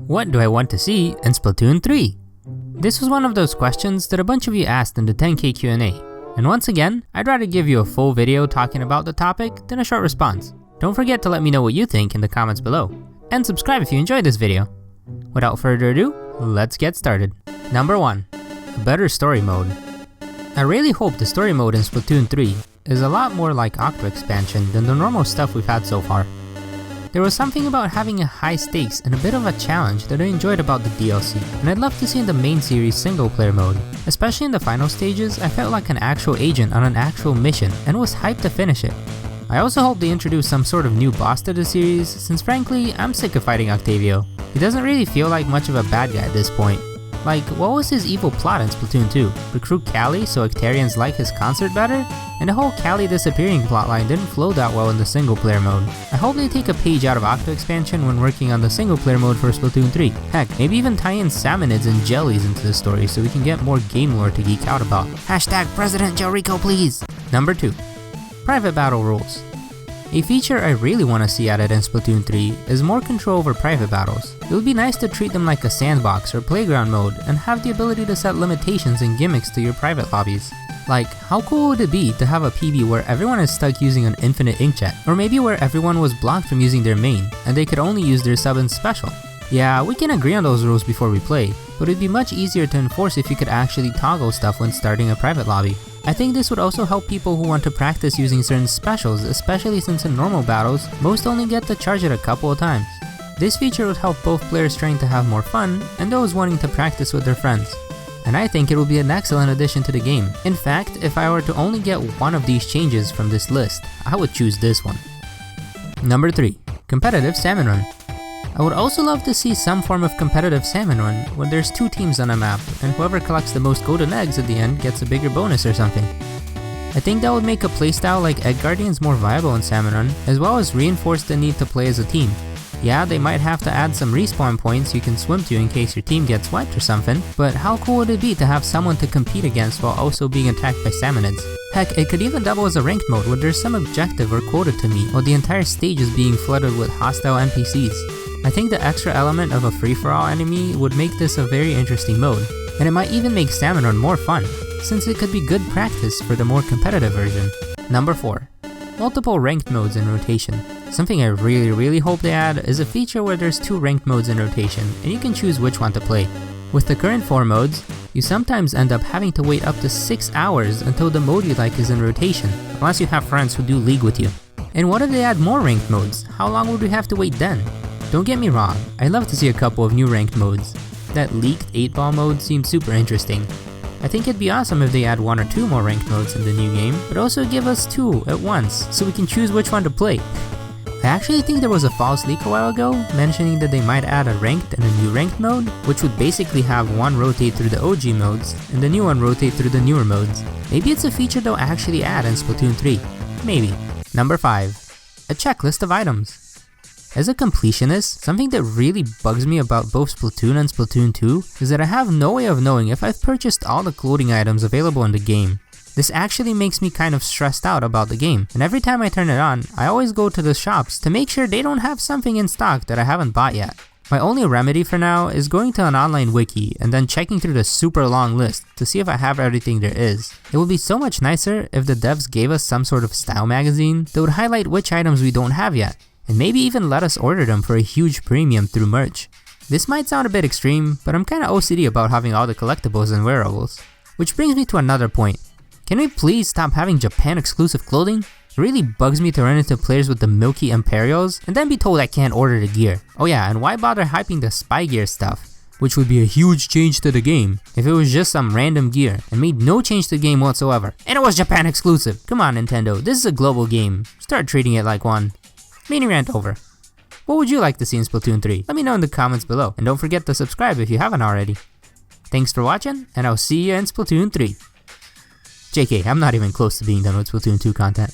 What do I want to see in Splatoon 3? This was one of those questions that a bunch of you asked in the 10K Q&A. And once again, I'd rather give you a full video talking about the topic than a short response. Don't forget to let me know what you think in the comments below. And subscribe if you enjoyed this video. Without further ado, let's get started. Number 1. A better story mode. I really hope the story mode in Splatoon 3 is a lot more like Octo expansion than the normal stuff we've had so far. There was something about having a high stakes and a bit of a challenge that I enjoyed about the DLC, and I'd love to see in the main series single player mode. Especially in the final stages, I felt like an actual agent on an actual mission and was hyped to finish it. I also hope they introduce some sort of new boss to the series, since frankly, I'm sick of fighting Octavio. He doesn't really feel like much of a bad guy at this point. Like, what was his evil plot in Splatoon 2? Recruit Callie so Octarians like his concert better? And the whole Callie disappearing plotline didn't flow that well in the single player mode. I hope they take a page out of Octo expansion when working on the single player mode for Splatoon 3. Heck, maybe even tie in salmonids and jellies into the story so we can get more game lore to geek out about. Hashtag President Jericho please! Number 2. Private battle rules. A feature I really want to see added in Splatoon 3 is more control over private battles. It would be nice to treat them like a sandbox or playground mode and have the ability to set limitations and gimmicks to your private lobbies. Like, how cool would it be to have a PB where everyone is stuck using an infinite inkjet? Or maybe where everyone was blocked from using their main and they could only use their sub in special? Yeah, we can agree on those rules before we play, but it'd be much easier to enforce if you could actually toggle stuff when starting a private lobby. I think this would also help people who want to practice using certain specials, especially since in normal battles, most only get to charge it a couple of times. This feature would help both players trying to have more fun and those wanting to practice with their friends. And I think it will be an excellent addition to the game. In fact, if I were to only get one of these changes from this list, I would choose this one. Number 3. Competitive Salmon Run. I would also love to see some form of competitive salmon run when there's 2 teams on a map and whoever collects the most golden eggs at the end gets a bigger bonus or something. I think that would make a playstyle like Egg Guardians more viable in Salmon Run, as well as reinforce the need to play as a team. Yeah, they might have to add some respawn points you can swim to in case your team gets wiped or something, but how cool would it be to have someone to compete against while also being attacked by salmonids? Heck, it could even double as a ranked mode where there's some objective or quota to meet while the entire stage is being flooded with hostile NPCs. I think the extra element of a free-for-all enemy would make this a very interesting mode, and it might even make Salmon Run more fun, since it could be good practice for the more competitive version. Number 4. Multiple ranked modes in rotation. Something I really hope they add is a feature where there's 2 ranked modes in rotation, and you can choose which one to play. With the current 4 modes, you sometimes end up having to wait up to 6 hours until the mode you like is in rotation, unless you have friends who do League with you. And what if they add more ranked modes? How long would we have to wait then? Don't get me wrong, I'd love to see a couple of new ranked modes. That leaked 8-ball mode seemed super interesting. I think it'd be awesome if they add 1 or 2 more ranked modes in the new game, but also give us 2 at once so we can choose which one to play. I actually think there was a false leak a while ago mentioning that they might add a ranked and a new ranked mode, which would basically have one rotate through the OG modes and the new one rotate through the newer modes. Maybe it's a feature they'll actually add in Splatoon 3. Maybe. Number 5. A checklist of items. As a completionist, something that really bugs me about both Splatoon and Splatoon 2 is that I have no way of knowing if I've purchased all the clothing items available in the game. This actually makes me kind of stressed out about the game, and every time I turn it on, I always go to the shops to make sure they don't have something in stock that I haven't bought yet. My only remedy for now is going to an online wiki and then checking through the super long list to see if I have everything there is. It would be so much nicer if the devs gave us some sort of style magazine that would highlight which items we don't have yet, and maybe even let us order them for a huge premium through merch. This might sound a bit extreme, but I'm kinda OCD about having all the collectibles and wearables. Which brings me to another point. Can we please stop having Japan exclusive clothing? It really bugs me to run into players with the Milky Imperials and then be told I can't order the gear. Oh yeah, and why bother hyping the spy gear stuff? Which would be a huge change to the game if it was just some random gear and made no change to the game whatsoever. And it was Japan exclusive! Come on Nintendo, this is a global game. Start treating it like one. Mini rant over. What would you like to see in Splatoon 3? Let me know in the comments below, and don't forget to subscribe if you haven't already. Thanks for watching, and I'll see you in Splatoon 3. JK, I'm not even close to being done with Splatoon 2 content.